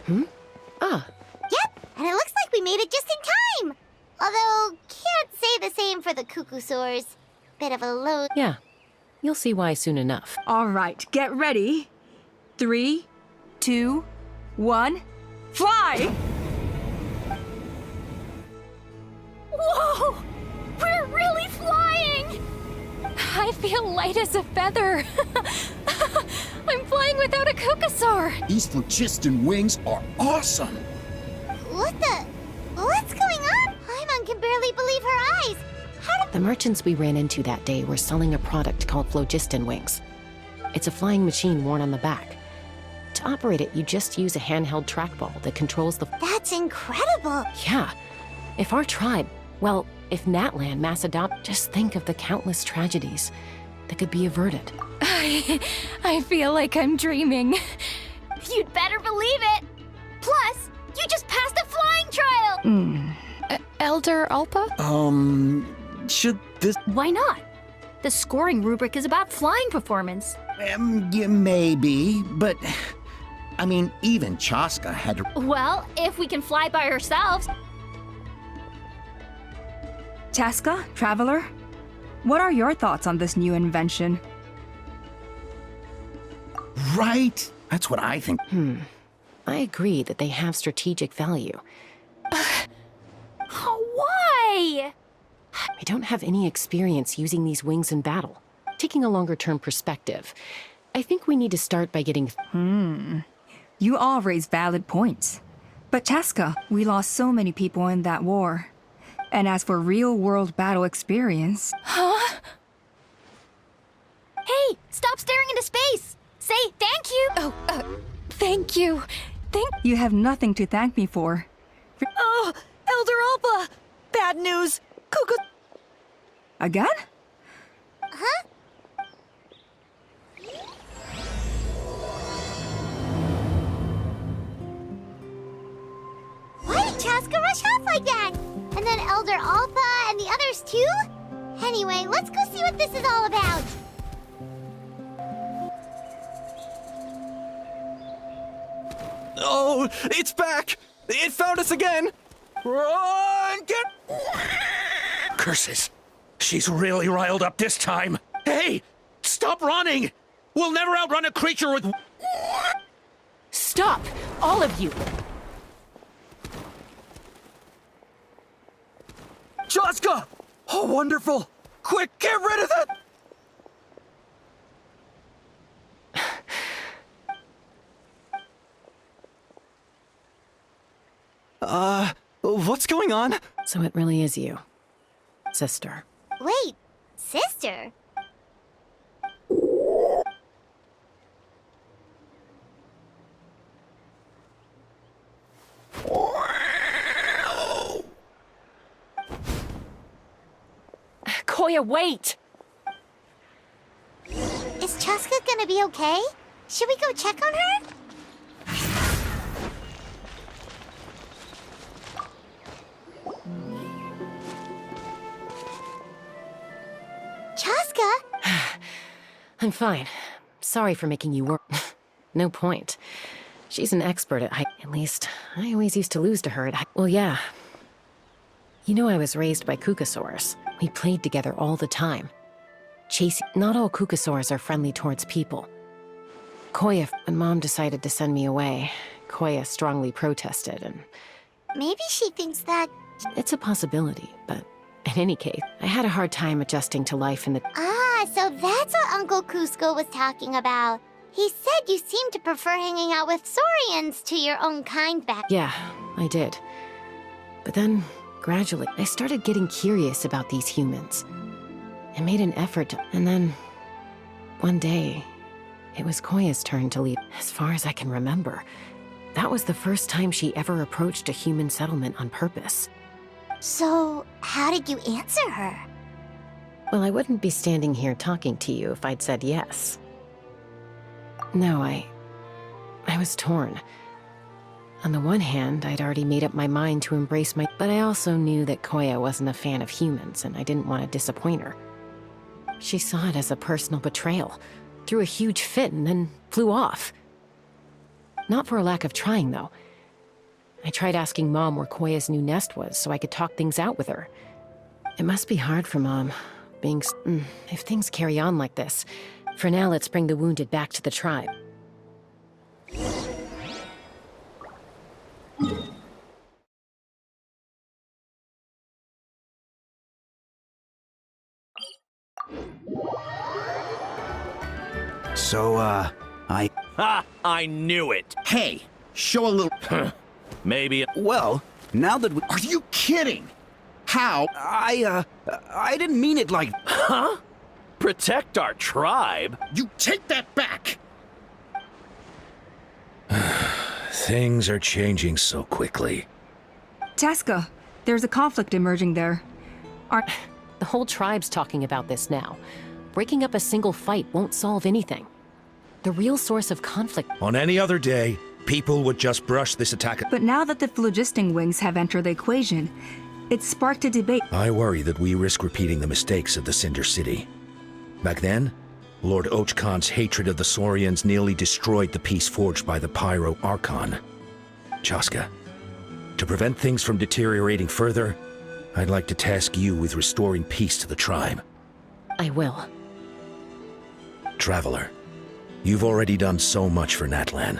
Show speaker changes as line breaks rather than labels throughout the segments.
Hmm? Ah.
Yep, and it looks like we made it just in time! Although, can't say the same for the cuckoosaurs. Bit of a load.
Yeah. You'll see why soon enough.
All right, get ready. 3, 2, 1, fly!
Whoa! We're really flying! I feel light as a feather. I'm flying without a cuckoosaur.
These phlogiston wings are awesome!
What's going on? Paimon can barely believe her eyes. How did...
The merchants we ran into that day were selling a product called phlogiston wings. It's a flying machine worn on the back. To operate it, you just use a handheld trackball that controls the...
That's incredible!
Yeah. If our tribe, well, if Natlan mass adopt, just think of the countless tragedies that could be averted.
I feel like I'm dreaming.
You'd better believe it! Plus, you just passed a flying trial!
Elder Alpa?
Should this...
Why not? The scoring rubric is about flying performance.
Yeah, maybe, but... I mean, even Chasca had to...
Well, if we can fly by ourselves.
Chasca, Traveler, what are your thoughts on this new invention?
Right? That's what I think.
I agree that they have strategic value.
Why?
I don't have any experience using these wings in battle. Taking a longer-term perspective, I think we need to start by getting...
You all raise valid points. But Chasca, we lost so many people in that war. And as for real-world battle experience...
Huh? Hey, stop staring into space! Say thank you! Oh, thank you.
You have nothing to thank me for.
Oh, Elder Alpa! Bad news! Cuckoo...
Again?
Huh? Why did Chasca rush off like that? And then Elder Alpa and the others too? Anyway, let's go see what this is all about.
Oh, it's back! It found us again! Run! Get... Curses. She's really riled up this time. Hey! Stop running! We'll never outrun a creature with...
Stop! All of you!
Chasca! Oh, wonderful! Quick, get rid of that! What's going on?
So it really is you, sister.
Wait, sister?
Koya, wait!
Is Chasca gonna be okay? Should we go check on her? Chasca?
I'm fine. Sorry for making you work. No point. She's an expert at at least, I always used to lose to her at Well, yeah. You know I was raised by cuckoosaurs. We played together all the time. Not all cuckoosaurs are friendly towards people. Koya, when Mom decided to send me away, Koya strongly protested and...
Maybe she thinks that...
It's a possibility, but in any case, I had a hard time adjusting to life in the...
Ah, so that's what Uncle Cusco was talking about. He said you seemed to prefer hanging out with Saurians to your own kind back...
Yeah, I did. But then, gradually, I started getting curious about these humans. I made an effort to... And then, one day, it was Koya's turn to leave. As far as I can remember, that was the first time she ever approached a human settlement on purpose.
So, how did you answer her?
Well, I wouldn't be standing here talking to you if I'd said yes. No, I was torn. On the one hand, I'd already made up my mind to embrace but I also knew that Koya wasn't a fan of humans, and I didn't want to disappoint her. She saw it as a personal betrayal, threw a huge fit and then flew off. Not for a lack of trying, though. I tried asking Mom where Koya's new nest was so I could talk things out with her. It must be hard for Mom, being if things carry on like this. For now, let's bring the wounded back to the tribe.
So,
Ha! I knew it!
Hey, show a little...
Maybe.
well, now that we...
Are you kidding? How?
I didn't mean it like...
Huh? Protect our tribe?
You take that back!
Things are changing so quickly.
Chasca, there's a conflict emerging there.
The whole tribe's talking about this now. Breaking up a single fight won't solve anything. The real source of conflict...
On any other day, people would just brush this attack.
But now that the phlogisting wings have entered the equation, it's sparked a debate.
I worry that we risk repeating the mistakes of the Cinder City. Back then, Lord Ochkon's hatred of the Saurians nearly destroyed the peace forged by the Pyro Archon. Chasca, to prevent things from deteriorating further, I'd like to task you with restoring peace to the tribe.
I will.
Traveler, you've already done so much for Natlan.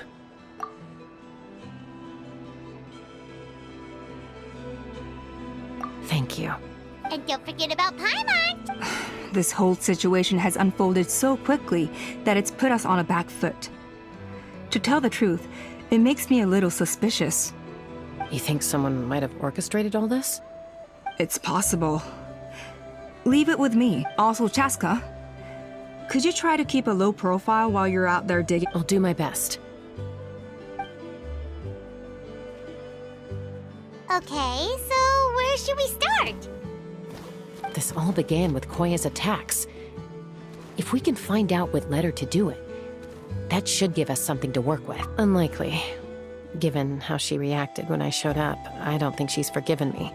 Thank you.
And don't forget about Paimon!
This whole situation has unfolded so quickly that it's put us on a back foot. To tell the truth, it makes me a little suspicious.
You think someone might have orchestrated all this?
It's possible. Leave it with me. Also, Chasca, could you try to keep a low profile while you're out there digging?
I'll do my best.
Okay, so where should we start?
This all began with Koya's attacks. If we can find out what led her to do it, that should give us something to work with. Unlikely. Given how she reacted when I showed up, I don't think she's forgiven me.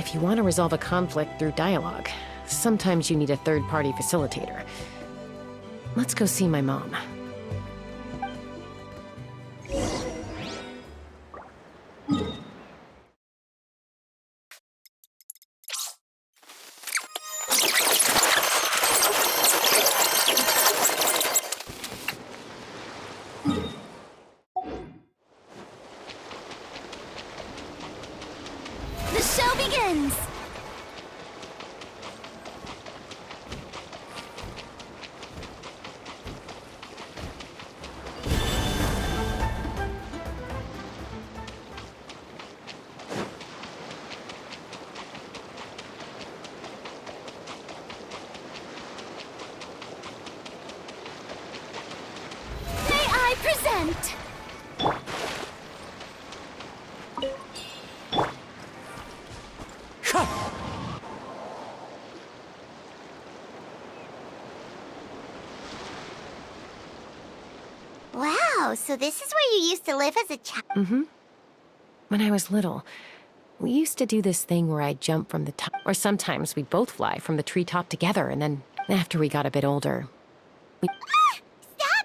If you want to resolve a conflict through dialogue, sometimes you need a third-party facilitator. Let's go see my mom.
The show begins! May I present?
Wow, so this is where you used to live as a child?
When I was little, we used to do this thing where I'd jump from the top, or sometimes we'd both fly from the treetop together, and then after we got a bit older...
Stop!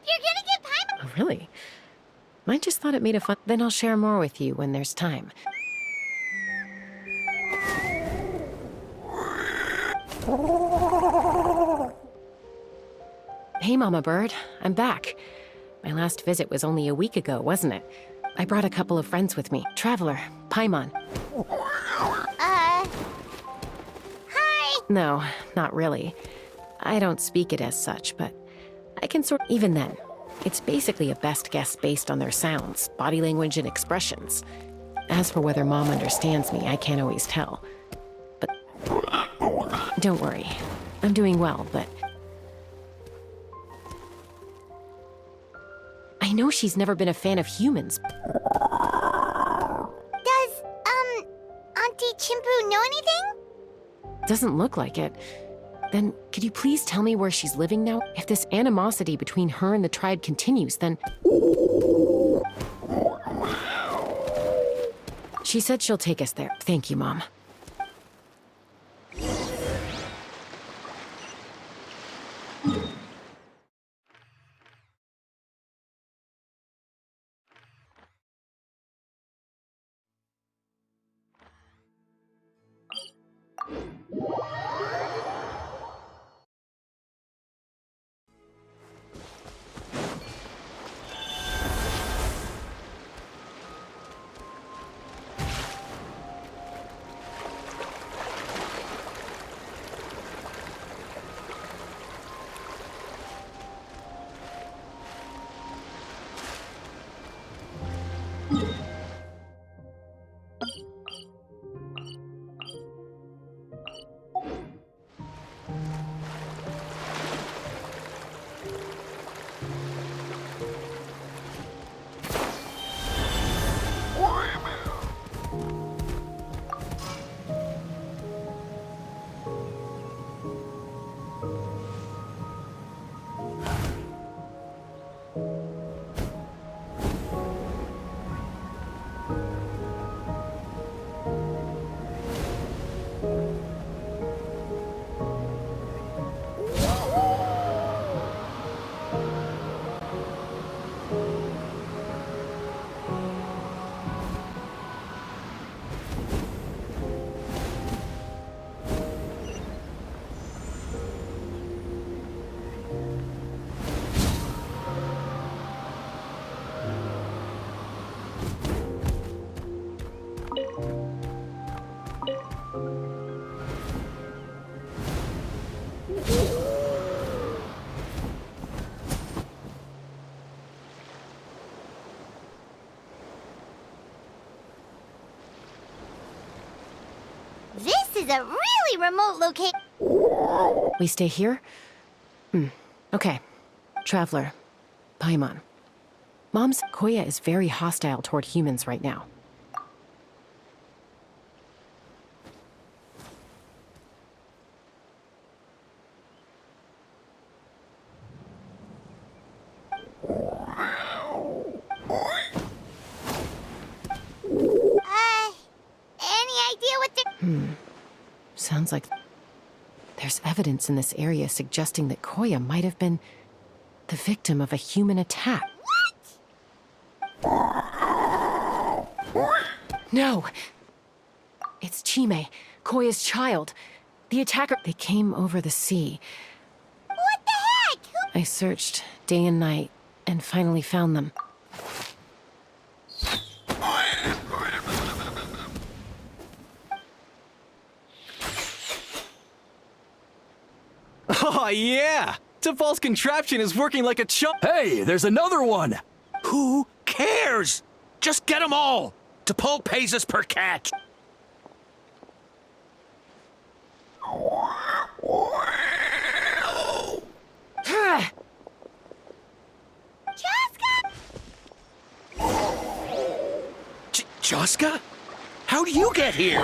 You're gonna get Paimon!
Oh, really? I just thought it made a fun... Then I'll share more with you when there's time. Hey, Mama Bird. I'm back. My last visit was only a week ago, wasn't it? I brought a couple of friends with me. Traveler, Paimon.
Hi!
No, not really. I don't speak it as such, but I can sort... Even then, it's basically a best guess based on their sounds, body language, and expressions. As for whether Mom understands me, I can't always tell. But don't worry. I'm doing well, but... I know she's never been a fan of humans.
Does, Auntie Chimpu know anything?
Doesn't look like it. Then, could you please tell me where she's living now? If this animosity between her and the tribe continues, then... She said she'll take us there. Thank you, Mom.
This is a really remote location.
We stay here? Okay. Traveler. Paimon. Mom's Koya is very hostile toward humans right now.
Any idea what they're...
Sounds like there's evidence in this area suggesting that Koya might have been the victim of a human attack. No! It's Chime, Koya's child. The attacker... They came over the sea.
What the heck?
I searched day and night and finally found them.
Oh, yeah! T'Pol's contraption is working like a chump.
Hey, there's another one!
Who cares? Just get them all. T'Pol pays us per catch. Chasca? How do you get here?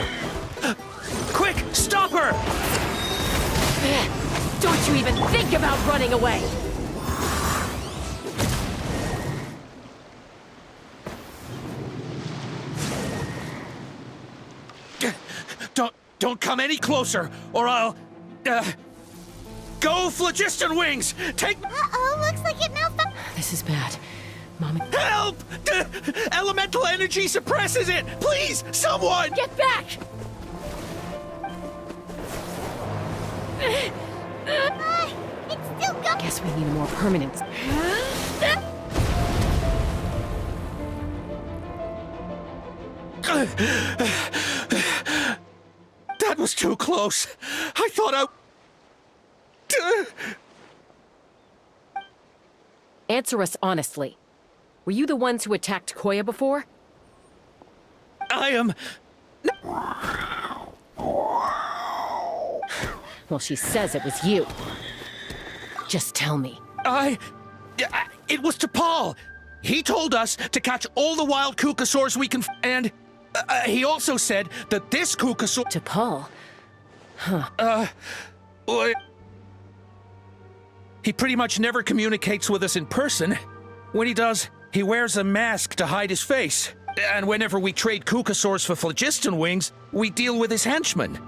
Quick, stop her!
Don't you even think about running away!
Don't come any closer, or I'll... Go, Phlogiston Wings! Take...
Uh-oh, looks like it malfunctioned.
This is bad. Mom...
Help! Elemental energy suppresses it! Please, someone!
Get back!
It's still going.
Guess we need a more permanent...
That was too close. I thought I...
Answer us honestly. Were you the ones who attacked Koya before?
I am...
Well, she says it was you. Just tell me.
It was T'Pol. He told us to catch all the wild Kukasaurs we can... And he also said that this Kukasaur...
T'Pol?
He pretty much never communicates with us in person. When he does, he wears a mask to hide his face. And whenever we trade Kukasaurs for Phlogiston Wings, we deal with his henchmen.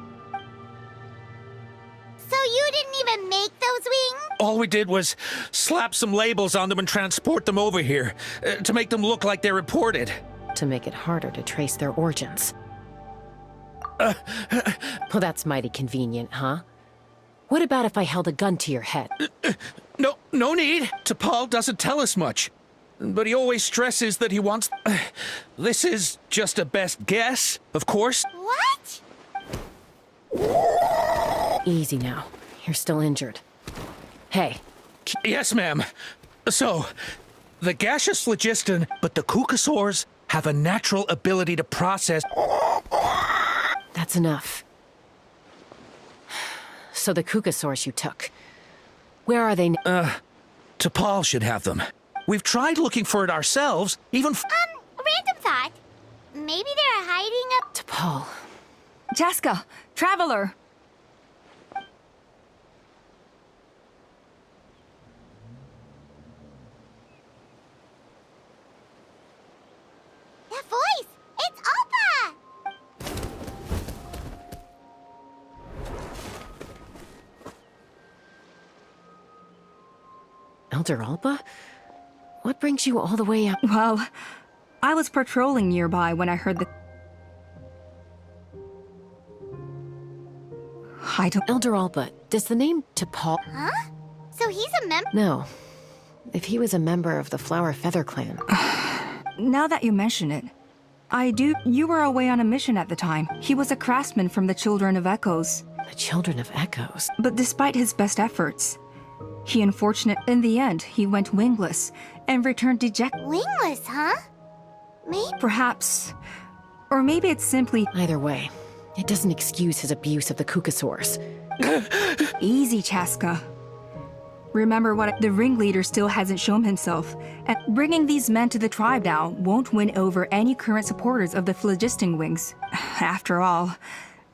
So you didn't even make those wings?
All we did was slap some labels on them and transport them over here to make them look like they're imported.
To make it harder to trace their origins. Well, that's mighty convenient, huh? What about if I held a gun to your head?
No need. T'Pol doesn't tell us much. But he always stresses that he wants... This is just a best guess, of course.
What?
Easy now. You're still injured. Hey.
Yes, ma'am. So, the gaseous phlogiston, but the Kukasaurs have a natural ability to process...
That's enough. So the Kukasaurs you took. Where are they now?
T'Pol should have them. We've tried looking for it ourselves, even
Random thought. Maybe they're hiding up.
T'Pol.
Chasca, traveler!
That voice! It's Appa!
Elder Alba? What brings you all the way up?
Well, I was patrolling nearby when I heard the... I don't...
Elder Alba, does the name T'Pol...
Huh? So he's a member?
No. If he was a member of the Flower Feather Clan...
Now that you mention it, I do... You were away on a mission at the time. He was a craftsman from the Children of Echoes.
The Children of Echoes?
But despite his best efforts, in the end, he went wingless and returned dejected.
Wingless, huh? Maybe.
Perhaps... Or maybe it's simply...
Either way, it doesn't excuse his abuse of the Kukasaurs.
Easy, Chasca. Remember what the ringleader still hasn't shown himself, and bringing these men to the tribe now won't win over any current supporters of the phlogiston wings. After all,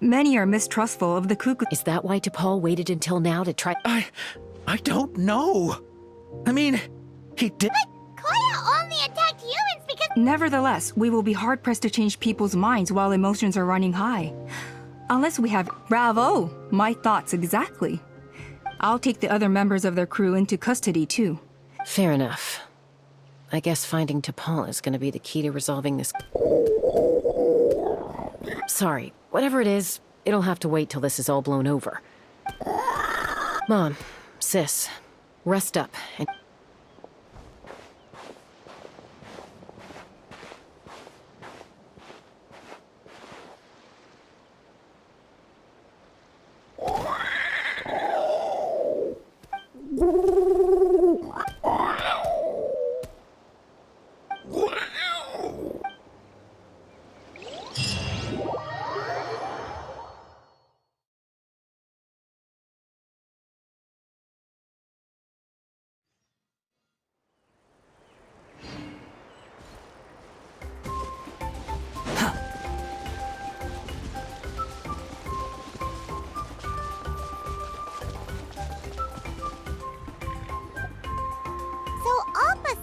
many are mistrustful of the Kuka.
Is that why T'Pol waited until now to try...
I don't know. I mean, he did...
Koya only attacked humans because...
Nevertheless, we will be hard-pressed to change people's minds while emotions are running high. Unless we have... Bravo! My thoughts exactly. I'll take the other members of their crew into custody, too.
Fair enough. I guess finding T'Pol is gonna be the key to resolving this... Sorry, whatever it is, it'll have to wait till this is all blown over. Mom, sis, rest up and...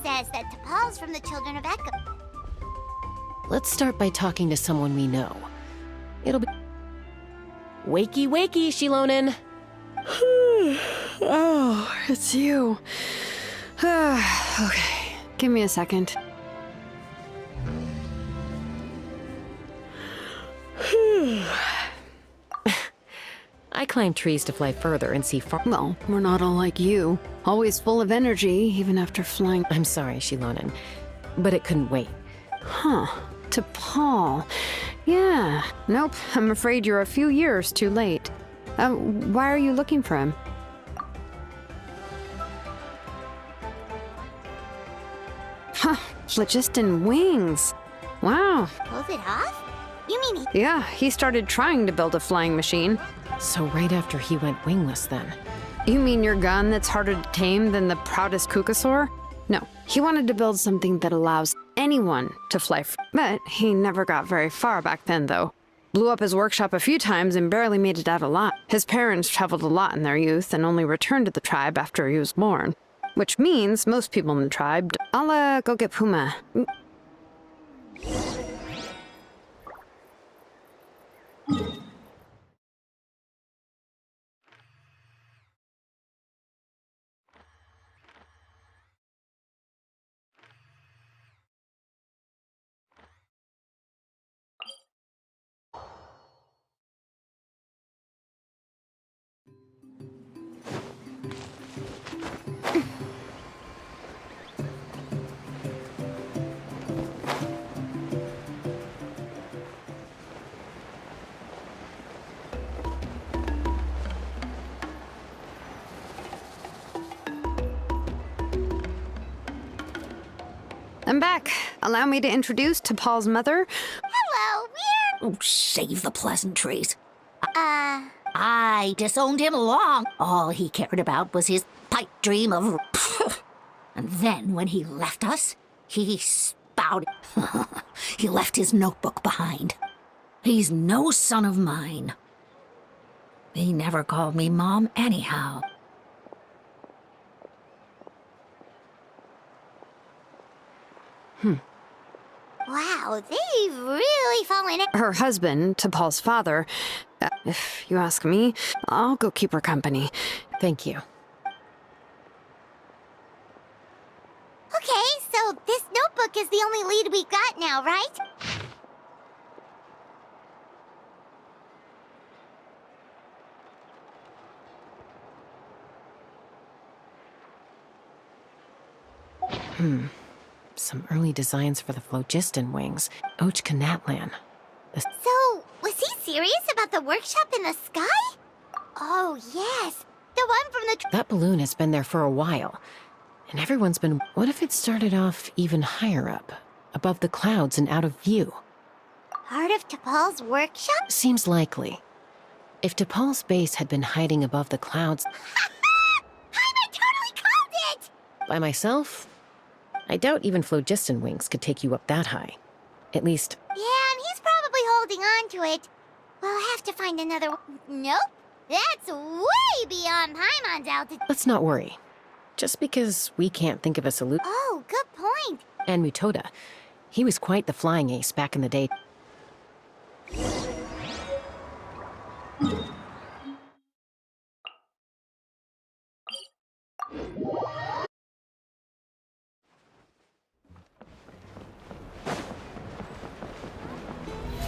says that T'Pol's from the Children of Echo.
Let's start by talking to someone we know. It'll be... Wakey, wakey, Shilonen!
Oh, it's you. Okay, give me a second.
I climb trees to fly further and see far...
Well, we're not all like you. Always full of energy, even after flying.
I'm sorry, Shilonen, but it couldn't wait.
Huh. T'Pol. Yeah. Nope, I'm afraid you're a few years too late. Why are you looking for him? Huh. Phlogiston wings. Wow.
Pulled it off? You mean he...
Yeah, he started trying to build a flying machine.
So right after he went wingless, then?
You mean your gun that's harder to tame than the proudest Kukasaur? No, he wanted to build something that allows anyone to fly but he never got very far back then, though. Blew up his workshop a few times and barely made it out alive. His parents traveled a lot in their youth and only returned to the tribe after he was born. Which means most people in the tribe... I'll, go get Puma. I'm back. Allow me to introduce to Paul's mother.
Hello, we're...
Oh, save the pleasantries. I disowned him long. All he cared about was his pipe dream of... And then when he left us, he spouted. He left his notebook behind. He's no son of mine. He never called me Mom anyhow.
Wow, they've really fallen in.
Her husband, to Paul's father. If you ask me, I'll go keep her company.
Thank you.
Okay, so this notebook is the only lead we got now, right?
Some early designs for the phlogiston wings. Ochkanatlan.
So, was he serious about the workshop in the sky? Oh, yes. The one from the...
That balloon has been there for a while. And everyone's been... What if it started off even higher up? Above the clouds and out of view?
Part of T'Pol's workshop?
Seems likely. If T'Pol's base had been hiding above the clouds...
I totally called it!
By myself, I doubt even phlogiston wings could take you up that high. At least...
Yeah, and he's probably holding on to it. We'll have to find another one. Nope. That's way beyond Paimon's altitude.
Let's not worry. Just because we can't think of a solution...
Oh, good point.
And Mutoda. He was quite the flying ace back in the day.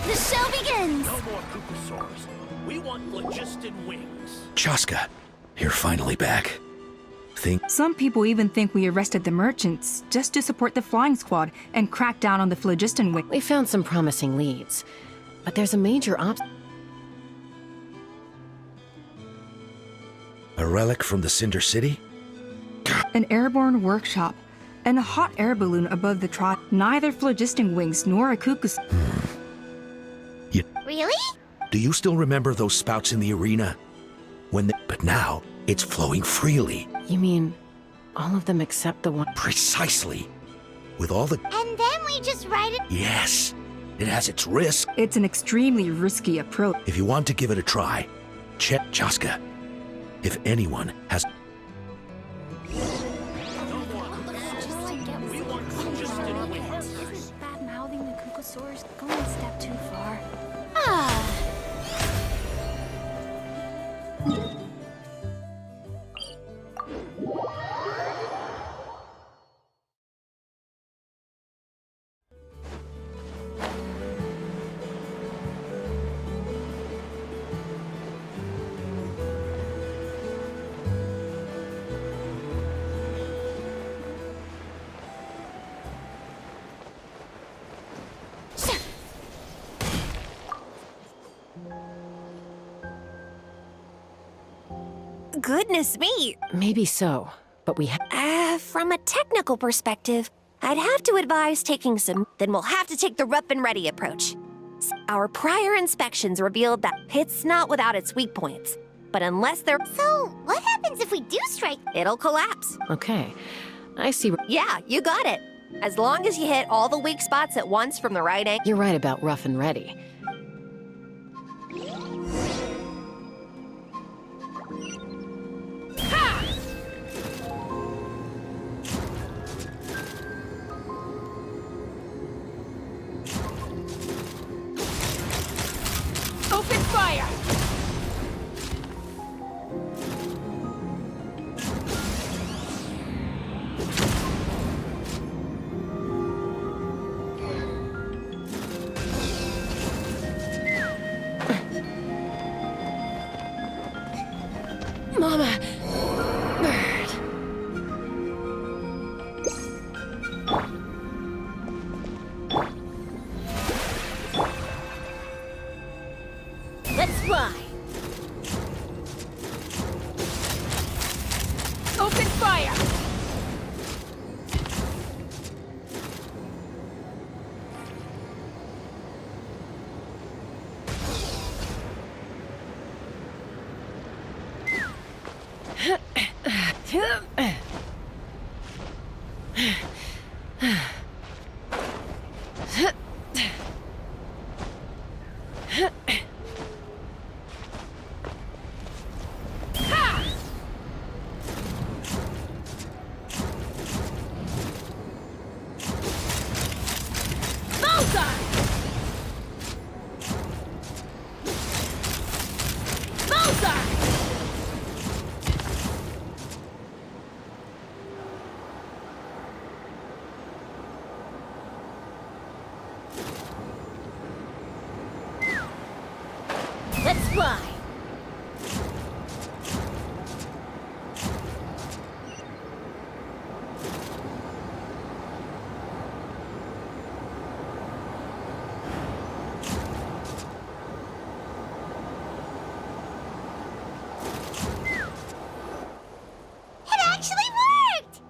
The show begins!
No more Kukusaurs. We want phlogiston wings.
Chasca, you're finally back.
Some people even think we arrested the merchants just to support the flying squad and crack down on the phlogiston wing.
We found some promising leads. But there's a major
A relic from the Cinder City?
An airborne workshop, and a hot air balloon above the tribe. Neither phlogiston wings nor a cuckoo's.
Really?
Do you still remember those spouts in the arena? But now, it's flowing freely.
You mean, all of them except the one...
Precisely. With all the...
And then we just ride it...
Yes. It has its risk.
It's an extremely risky approach.
If you want to give it a try, check Chasca. If anyone has...
We want phlogiston wings.
Bad-mouthing the Kukusaurs, going a step too far.
Goodness me!
Maybe so, but we
From a technical perspective, I'd have to advise taking some... Then we'll have to take the rough and ready approach. Our prior inspections revealed that it's not without its weak points. But unless they're...
So, what happens if we do strike?
It'll collapse.
Okay. I see...
Yeah, you got it. As long as you hit all the weak spots at once from the right angle...
You're right about rough and ready.
Open fire!
Mama! Bird.
Let's fly.
Open fire!
Let's fly! It actually worked!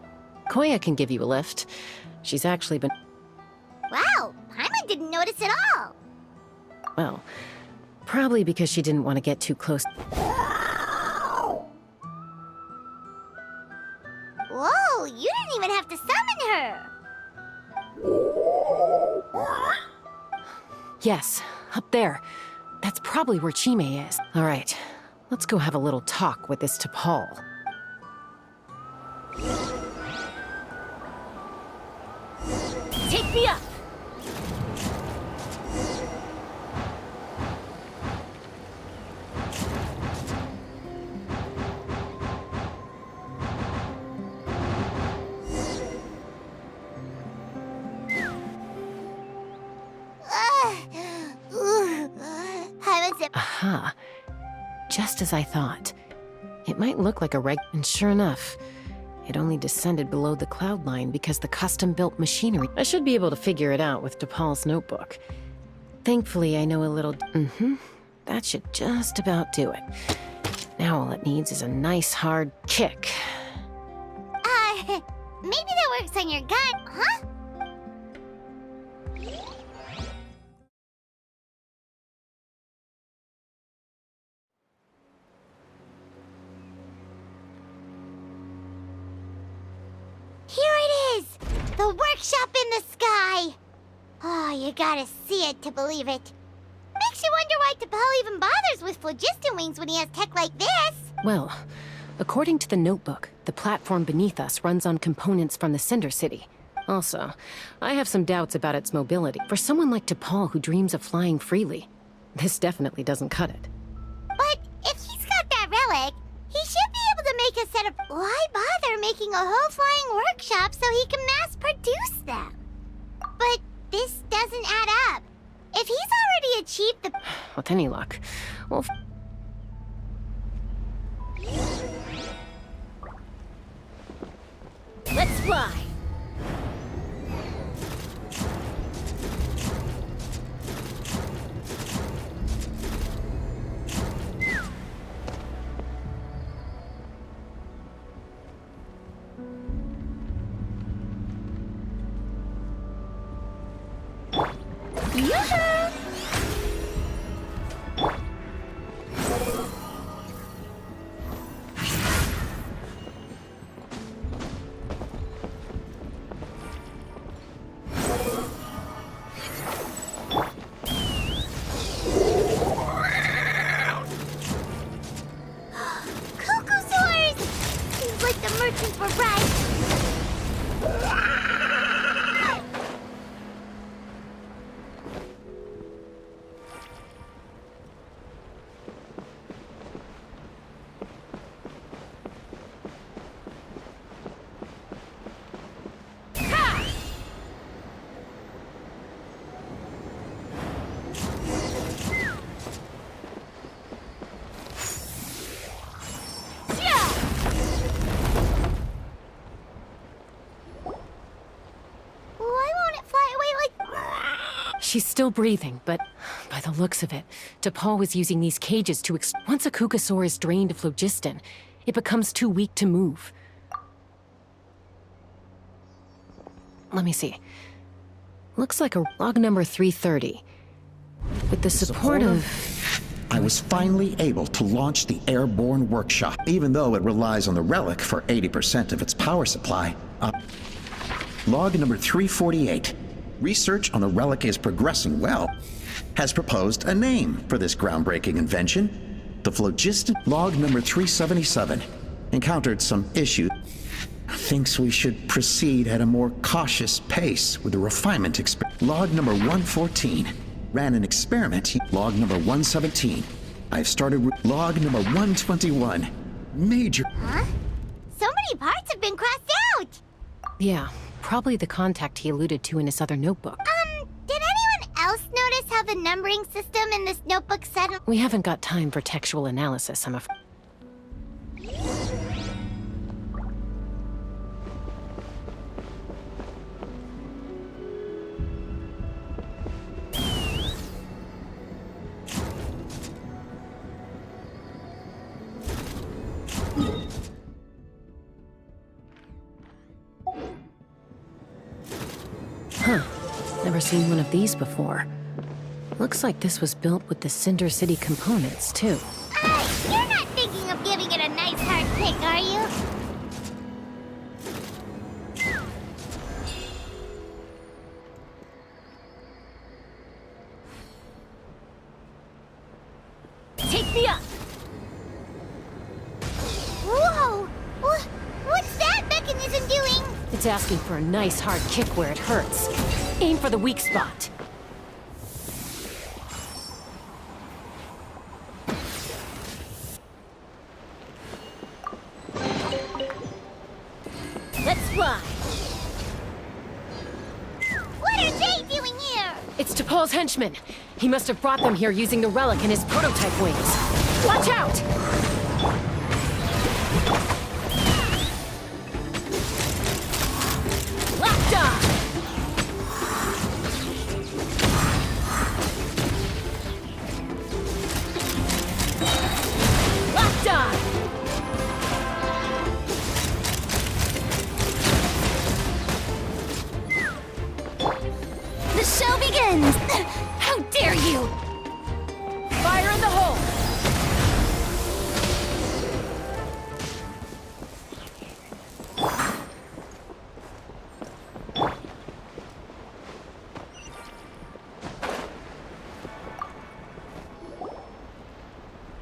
Koya can give you a lift. She's actually been...
Wow, Paimon didn't notice at all.
Well, probably because she didn't want to get too close.
Whoa, you didn't even have to summon her!
Yes, up there. That's probably where Chime is. All right, let's go have a little talk with this T'Pol.
Take me up!
Aha. Just as I thought. It might look like a and sure enough, it only descended below the cloud line because the custom-built machinery. I should be able to figure it out with T'Pol's notebook. Thankfully, I know a little... That should just about do it. Now all it needs is a nice hard kick.
Maybe that works on your gun, huh? Here it is! The workshop in the sky! Oh, you gotta see it to believe it. Makes you wonder why T'Pol even bothers with phlogiston wings when he has tech like this.
Well, according to the notebook, the platform beneath us runs on components from the Cinder City. Also, I have some doubts about its mobility. For someone like T'Pol who dreams of flying freely, this definitely doesn't cut it.
But if he's got that relic, he should be able to make a set of... Why bother making a whole flying workshop so he can mass-produce them? But this doesn't add up. If he's already achieved the...
With any luck, we'll...
Let's fly! Yoo-hoo! Cuckoosaurs! Seems like the merchants were right.
She's still breathing, but by the looks of it, T'Pol was using these cages to once a Cucusaur is drained of phlogiston, it becomes too weak to move. Let me see. Looks like a log number 330. With the support of...
I was finally able to launch the airborne workshop, even though it relies on the relic for 80% of its power supply. Log number 348. Research on the relic is progressing well. Has proposed a name for this groundbreaking invention. The phlogiston. Log number 377. Encountered some issues. Thinks we should proceed at a more cautious pace with the refinement experiment. Log number 114. Ran an experiment. Log number 117. I've started with log number 121. Major.
Huh? So many parts have been crossed out!
Yeah, probably the contact he alluded to in his other notebook.
Did anyone else notice how the numbering system in this notebook said...
We haven't got time for textual analysis, I'm afraid. Huh. Never seen one of these before. Looks like this was built with the Cinder City components, too.
You're not thinking of giving it a nice hard kick, are you?
Take me up!
Whoa! What's that mechanism doing?
It's asking for a nice hard kick where it hurts. Aim for the weak spot.
Let's fly!
What are they doing here?
It's T'Pol's henchmen. He must have brought them here using the relic in his prototype wings. Watch out! Locked on! Locked on!
The show begins! How dare you!
Fire in the hole!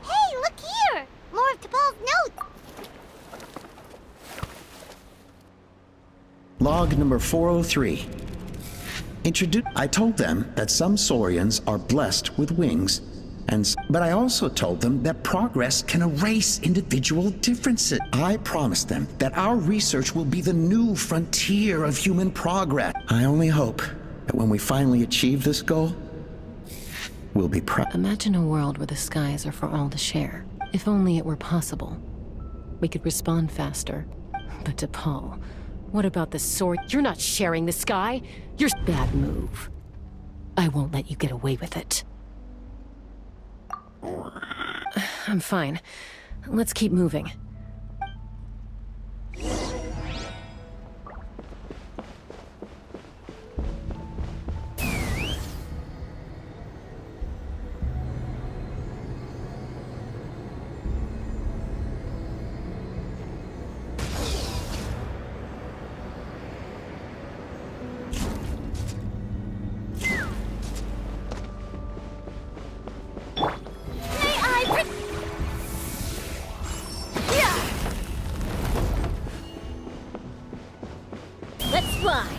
Hey, look here! More of T'Pol's notes!
Log number 403. I told them that some Saurians are blessed with wings, but I also told them that progress can erase individual differences. I promised them that our research will be the new frontier of human progress. I only hope that when we finally achieve this goal, we'll be proud.
Imagine a world where the skies are for all to share. If only it were possible. We could respond faster. But T'Pol, what about the sword? You're not sharing the sky. You're bad move. I won't let you get away with it. I'm fine. Let's keep moving.
Let's fly!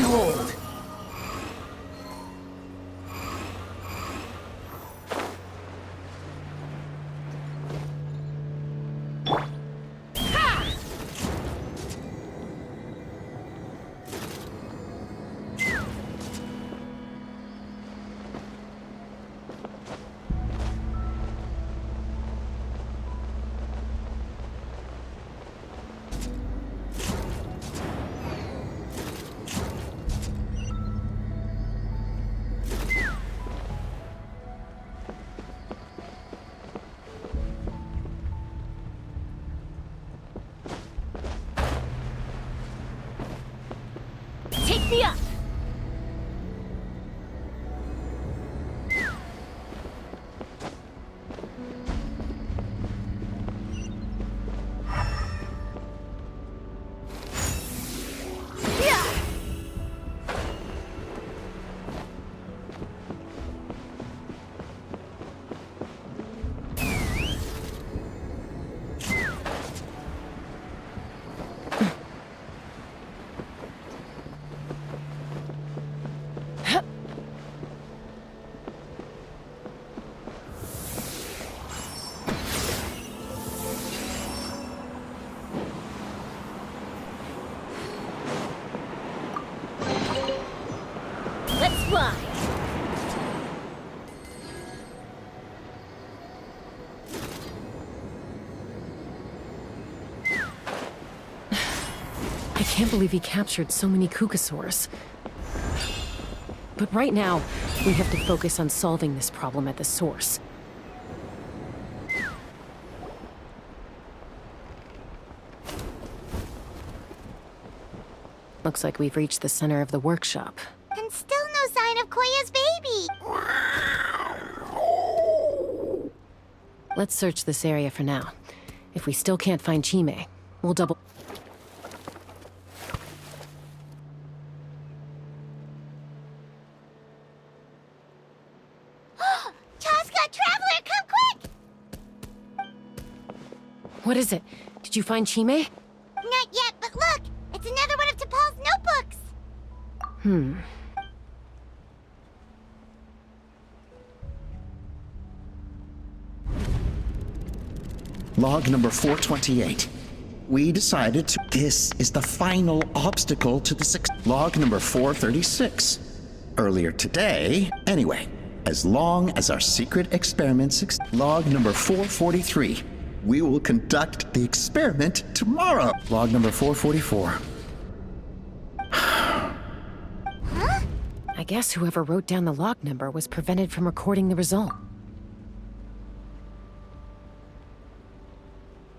Behold!
Take me up! Let's fly!
I can't believe he captured so many Kukasaurs. But right now, we have to focus on solving this problem at the source. Looks like we've reached the center of the workshop.
And still no sign of Koya's baby!
Let's search this area for now. If we still can't find Chime, we'll double...
Chasca, Traveler, come quick!
What is it? Did you find Chime?
Not yet, but look! It's another one of T'Pol's notebooks!
Log number 428. We decided to... This is the final obstacle to the log number 436. Earlier today... Anyway, as long as our secret experiments... Log number 443. We will conduct the experiment tomorrow. Log number 444.
I guess whoever wrote down the log number was prevented from recording the result.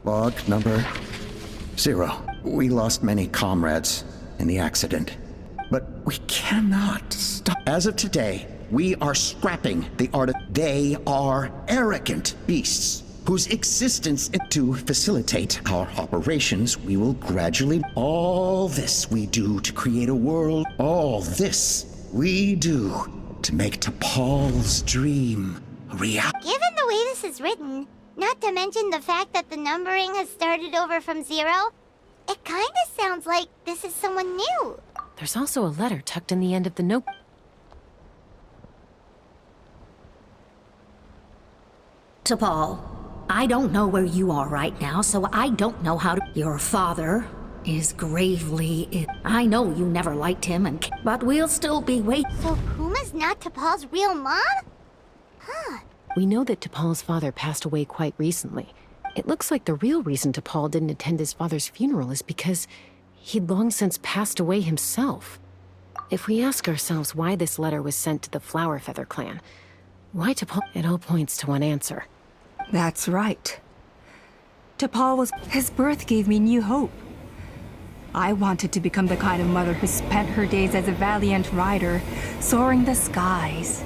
Log number 0. We lost many comrades in the accident, but we cannot stop. As of today, we are scrapping the art. They are arrogant beasts whose existence to facilitate our operations. We will gradually. All this we do to create a world. All this we do to make T'Pol's dream a reality.
Given the way this is written, not to mention the fact that the numbering has started over from 0, it kinda sounds like this is someone new.
There's also a letter tucked in the end of the note.
T'Pol, I don't know where you are right now, so I don't know how to... Your father is gravely ill. I know you never liked him, but we'll still be waiting.
So Puma's not T'Pol's real mom? Huh.
We know that T'Pol's father passed away quite recently. It looks like the real reason T'Pol didn't attend his father's funeral is because he'd long since passed away himself. If we ask ourselves why this letter was sent to the Flower Feather clan, why T'Pol... It all points to one answer.
That's right. T'Pol was... His birth gave me new hope. I wanted to become the kind of mother who spent her days as a valiant rider, soaring the skies.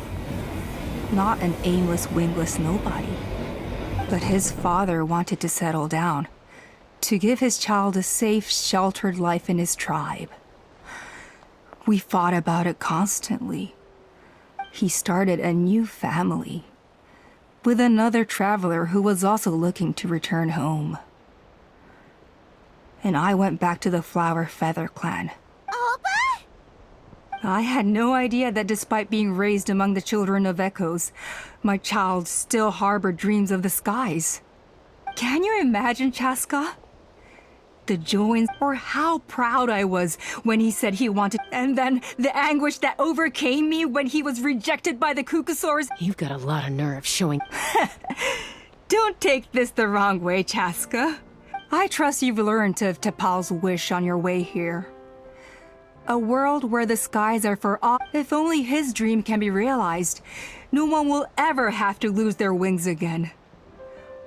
Not an aimless, wingless nobody. But his father wanted to settle down, to give his child a safe, sheltered life in his tribe. We fought about it constantly. He started a new family, with another traveler who was also looking to return home. And I went back to the Flower Feather clan.
Opa?
I had no idea that despite being raised among the children of echoes, my child still harbored dreams of the skies. Can you imagine, Chasca? The joy or how proud I was when he said he wanted, and then the anguish that overcame me when he was rejected by the Kukasaurs.
You've got a lot of nerve showing.
Don't take this the wrong way, Chasca. I trust you've learned of T'Pol's wish on your way here. A world where the skies are for all. If only his dream can be realized, no one will ever have to lose their wings again.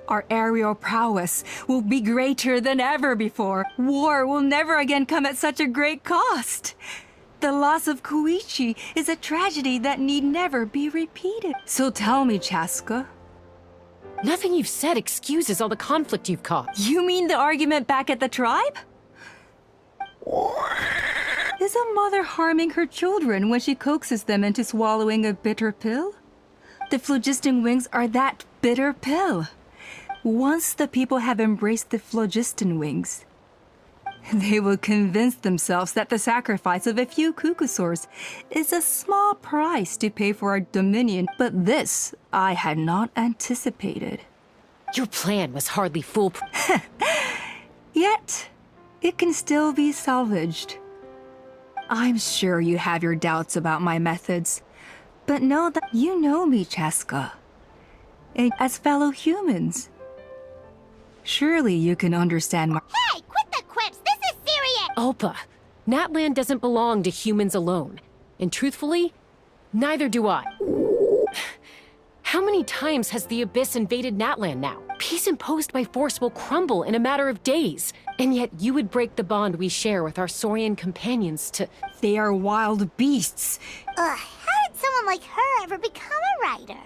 Our aerial prowess will be greater than ever before. War will never again come at such a great cost. The loss of Koichi is a tragedy that need never be repeated. So tell me, Chasca.
Nothing you've said excuses all the conflict you've caused.
You mean the argument back at the tribe? Is a mother harming her children when she coaxes them into swallowing a bitter pill? The phlogiston wings are that bitter pill. Once the people have embraced the phlogiston wings, they will convince themselves that the sacrifice of a few Kukasaurs is a small price to pay for our dominion. But this I had not anticipated.
Your plan was hardly foolproof.
Yet, it can still be salvaged. I'm sure you have your doubts about my methods, but know that you know me, Chasca. And as fellow humans, surely you can understand my—
Hey, quit the quips! This is serious!
Ulpa, Natlan doesn't belong to humans alone. And truthfully, neither do I. How many times has the Abyss invaded Natlan now? Peace imposed by force will crumble in a matter of days. And yet you would break the bond we share with our Saurian companions to—
They are wild beasts.
Ugh, how did someone like her ever become a writer?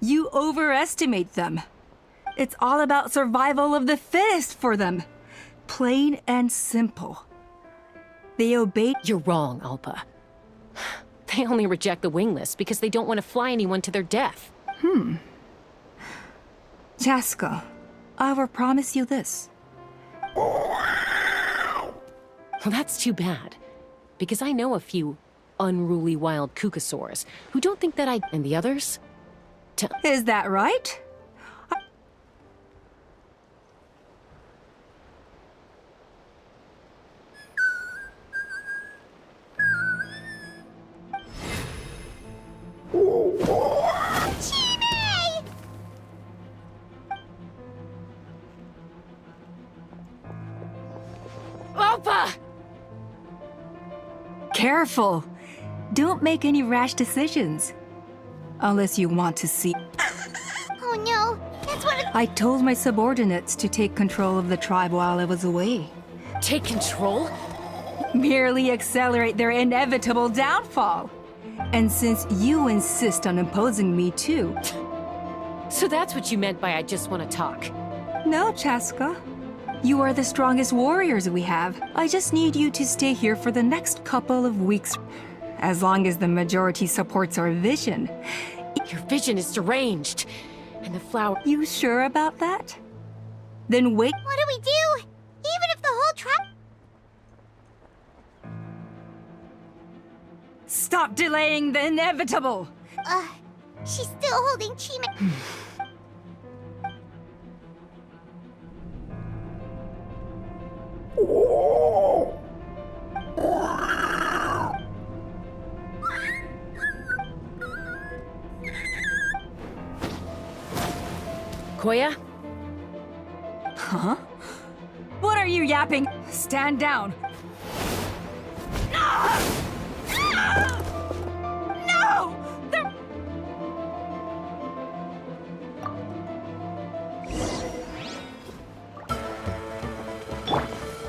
You overestimate them. It's all about survival of the fittest for them. Plain and simple. They obey—
You're wrong, Ulpa. They only reject the wingless because they don't want to fly anyone to their death.
Chasca, I will promise you this.
Well, that's too bad. Because I know a few unruly wild Kukasaurs who don't think that I— And the others?
Is that right?
Ulpa!
Careful! Don't make any rash decisions. Unless you want to see—
Oh no, that's what it—
I told my subordinates to take control of the tribe while I was away.
Take control?
Merely accelerate their inevitable downfall. And since you insist on imposing me too—
So that's what you meant by I just want to talk.
No, Chasca. You are the strongest warriors we have. I just need you to stay here for the next couple of weeks. As long as the majority supports our vision.
Your vision is deranged. And the flower—
You sure about that? Then wait—
What do we do? Even if the whole tribe—
Stop delaying the inevitable!
She's still holding Chime.
Koya?
Huh? What are you yapping? Stand down. No!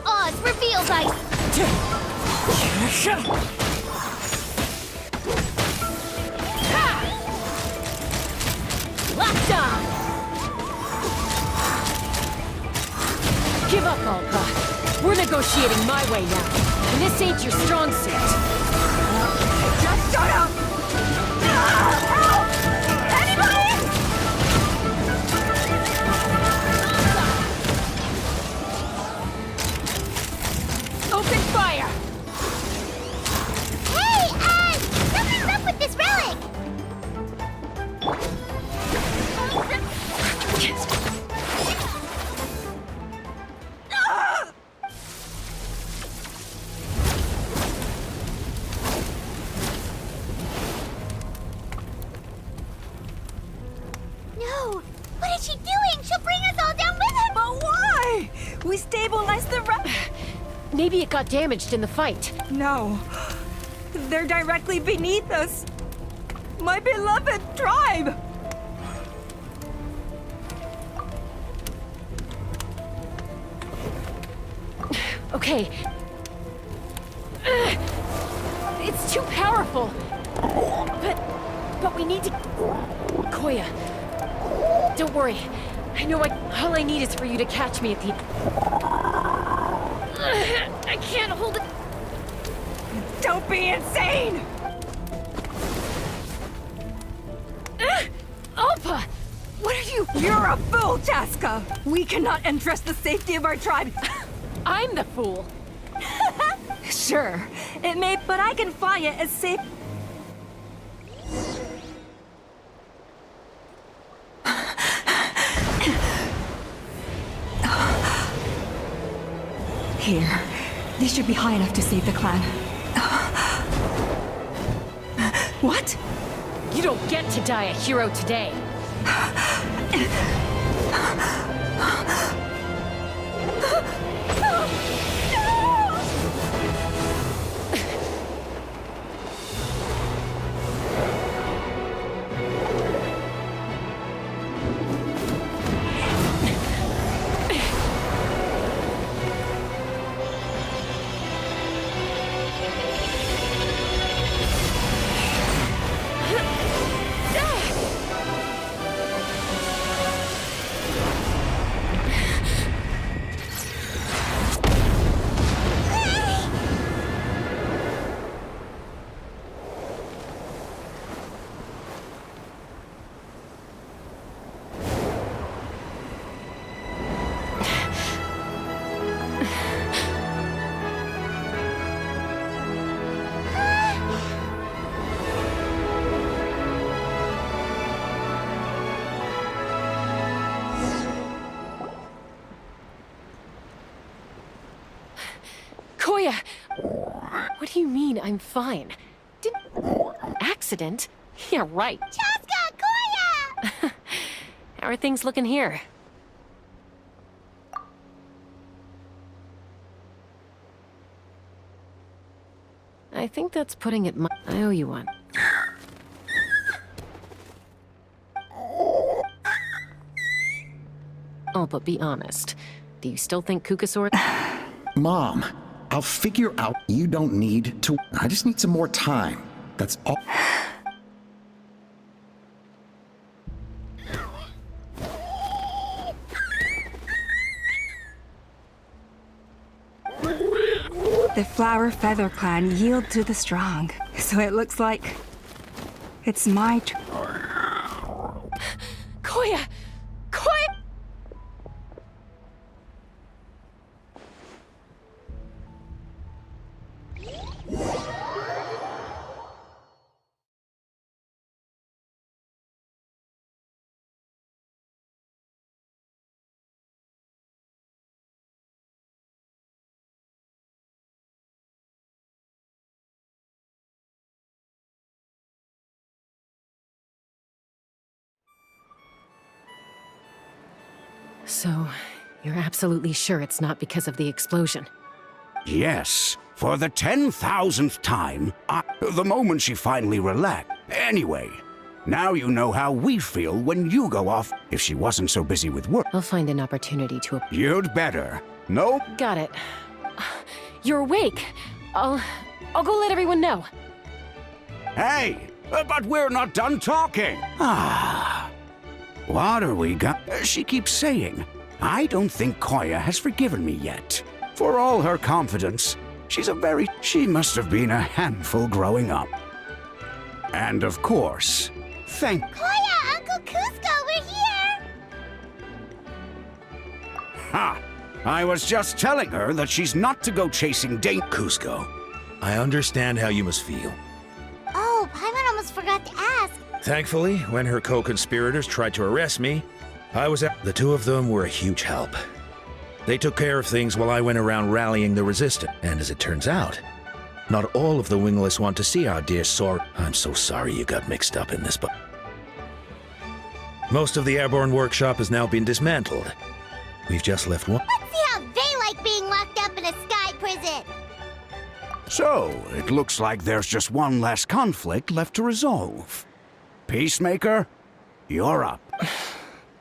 Oz, reveal dice!
Locked on! Give up, Ulpa. We're negotiating my way now. And this ain't your strong suit.
Just shut up! Help! Anybody!
Open fire!
stabilize the
Maybe it got damaged in the fight.
No. They're directly beneath us. My beloved tribe!
Okay. It's too powerful. But we need to... Koya, don't worry. I know all I need is for you to catch me at the... I can't hold it.
Don't be insane!
Alpa! What are you...
You're a fool, Chasca! We cannot entrust the safety of our tribe.
I'm the fool.
Sure, it may, but I can fly it as safe. Here, these should be high enough to save the clan. What?
You don't get to die a hero today. Koya! What do you mean I'm fine? Accident? Yeah, right.
Chasca, Koya!
How are things looking here? I think that's putting it I owe you one. Oh, but be honest. Do you still think Kukasaur...
Mom, I'll figure out. You don't need to. I just need some more time. That's all.
The Flower Feather clan yield to the strong. So it looks like it's my turn.
Koya! Koya! So, you're absolutely sure it's not because of the explosion?
Yes, for the 10,000th time. The moment she finally relaxed. Anyway, now you know how we feel when you go off if she wasn't so busy with work.
I'll find an opportunity to...
You'd better. No?
Got it. You're awake. I'll go let everyone know.
Hey, but we're not done talking. What are we got? She keeps saying, I don't think Koya has forgiven me yet. For all her confidence, she must have been a handful growing up. And of course,
Koya, Uncle Cusco, we're here!
Ha! I was just telling her that she's not to go chasing
Cusco, I understand how you must feel.
Oh, Paimon almost forgot to ask.
Thankfully, when her co-conspirators tried to arrest me, I was The two of them were a huge help. They took care of things while I went around rallying the resistance. And as it turns out, not all of the wingless want to see our dear Sor. I'm so sorry you got mixed up in this, but... Most of the airborne workshop has now been dismantled. We've just left one.
Let's see how they like being up in a sky prison.
So, it looks like there's just one less conflict left to resolve. Peacemaker, you're up.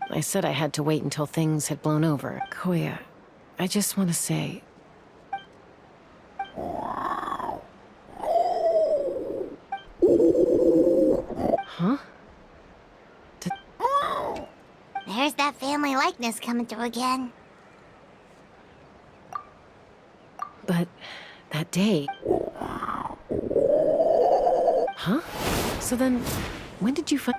I said I had to wait until things had blown over. Koya, I just want to say... Huh?
There's that family likeness coming through again.
But that day... Huh? So then, when did you find...